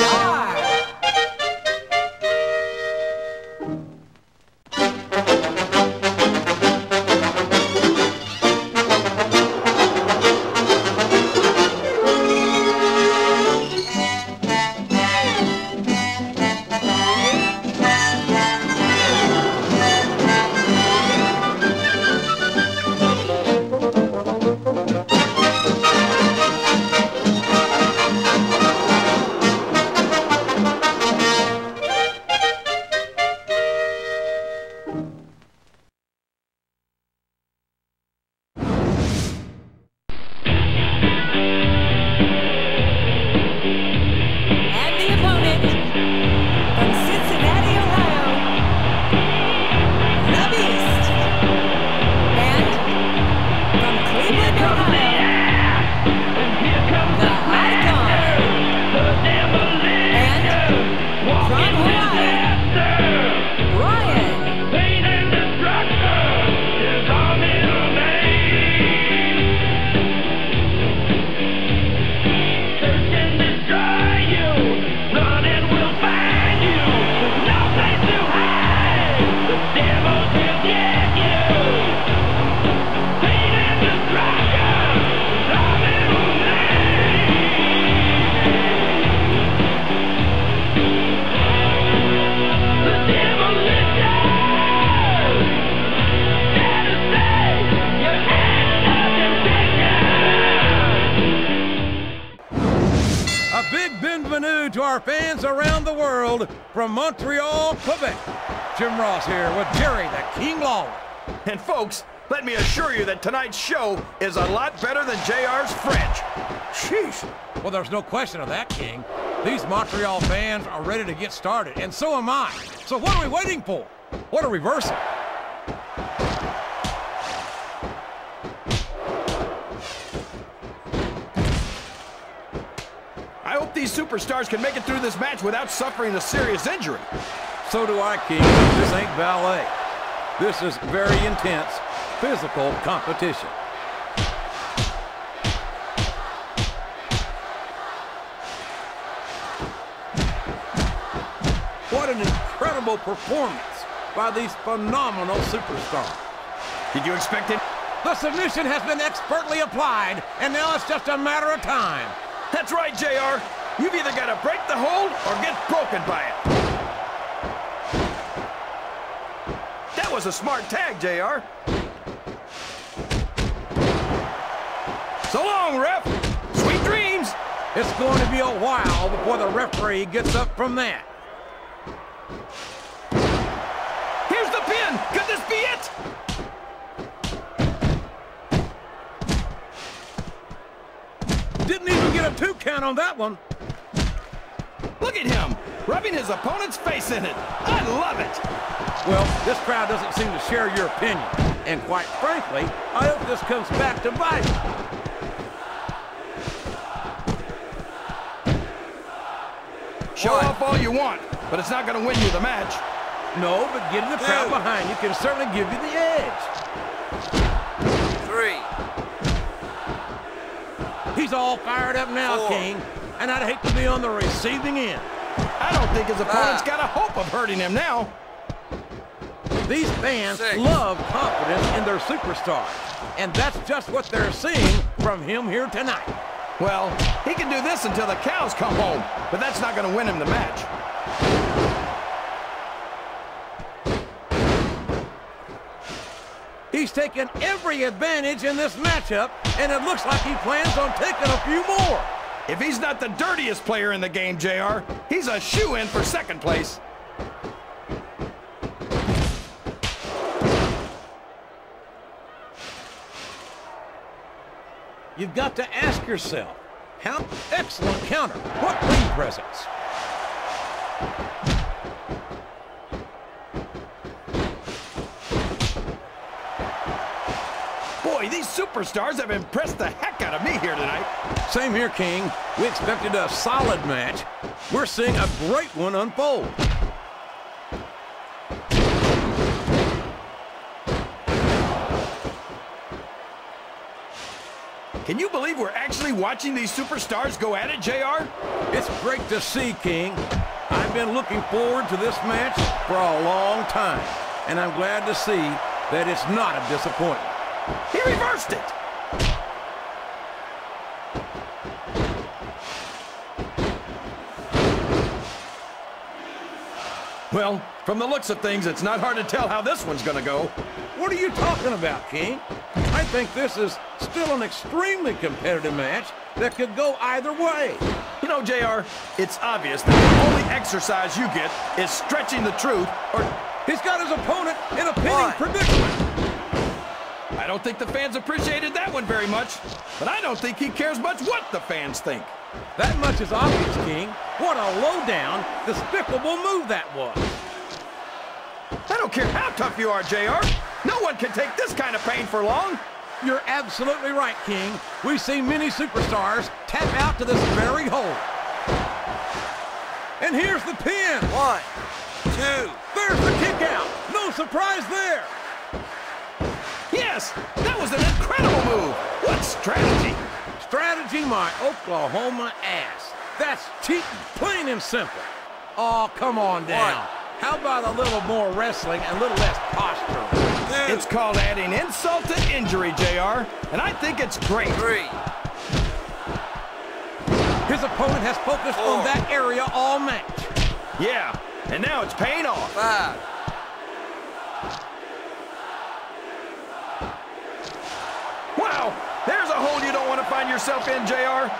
star. To our fans around the world from Montreal, Quebec. Jim Ross here with Jerry the King Lawler. And folks, let me assure you that tonight's show is a lot better than JR's French. Sheesh. Well, there's no question of that, King. These Montreal fans are ready to get started, and so am I. So what are we waiting for? What a reversal. I hope these superstars can make it through this match without suffering a serious injury. So do I, King. This ain't ballet. This is very intense, physical competition. What an incredible performance by these phenomenal superstars. Did you expect it? The submission has been expertly applied, and now it's just a matter of time. That's right, JR. You've either got to break the hold or get broken by it. That was a smart tag, JR. So long, ref. Sweet dreams. It's going to be a while before the referee gets up from that. Here's the pin. Could this be it? Didn't even get a 2 count on that one. Look at him, rubbing his opponent's face in it. I love it. Well, this crowd doesn't seem to share your opinion. And quite frankly, I hope this comes back to bite you. Show off all you want, but it's not going to win you the match. No, but getting the crowd behind you can certainly give you the edge. 3. He's all fired up now, 4. King, and I'd hate to be on the receiving end. I don't think his opponent's got a hope of hurting him now. These fans 6. love confidence in their superstars, and that's just what they're seeing from him here tonight. Well, he can do this until the cows come home, but that's not going to win him the match. He's taken every advantage in this matchup, and it looks like he plans on taking a few more. If he's not the dirtiest player in the game, JR, he's a shoo-in for second place. You've got to ask yourself, how excellent counter. What ring presence. Boy, these superstars have impressed the heck out of me here tonight. Same here, King. We expected a solid match. We're seeing a great one unfold. Can you believe we're actually watching these superstars go at it, JR? It's great to see, King. I've been looking forward to this match for a long time, and I'm glad to see that it's not a disappointment. He reversed it! Well, from the looks of things, it's not hard to tell how this one's gonna go. What are you talking about, King? I think this is still an extremely competitive match that could go either way. You know, JR, it's obvious that the only exercise you get is stretching the truth, or he's got his opponent in a pinning predicament. I don't think the fans appreciated that one very much, but I don't think he cares much what the fans think. That much is obvious, King. What a low-down, despicable move that was. I don't care how tough you are, JR. No one can take this kind of pain for long. You're absolutely right, King. We see many superstars tap out to this very hold. And here's the pin. 1, 2. There's the kick out. No surprise there. Yes, that was an incredible move. What strategy? Strategy, my Oklahoma ass. That's cheating, plain and simple. Oh, come on down. How about a little more wrestling and a little less posture? 2. It's called adding insult to injury, JR, and I think it's great. 3. His opponent has focused 4. on that area all match. Yeah, and now it's paying off. 5. Wow, there's a hole you don't want to find yourself in, JR.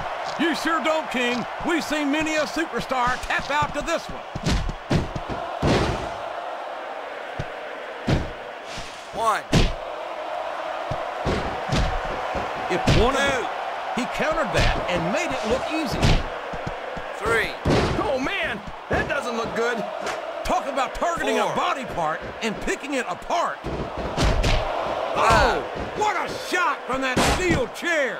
You sure don't, King. We've seen many a superstar tap out to this one. 1. If one of he countered that and made it look easy. 3. Oh, man, that doesn't look good. Talk about targeting 4. a body part and picking it apart. 5. Oh, what a shot from that steel chair.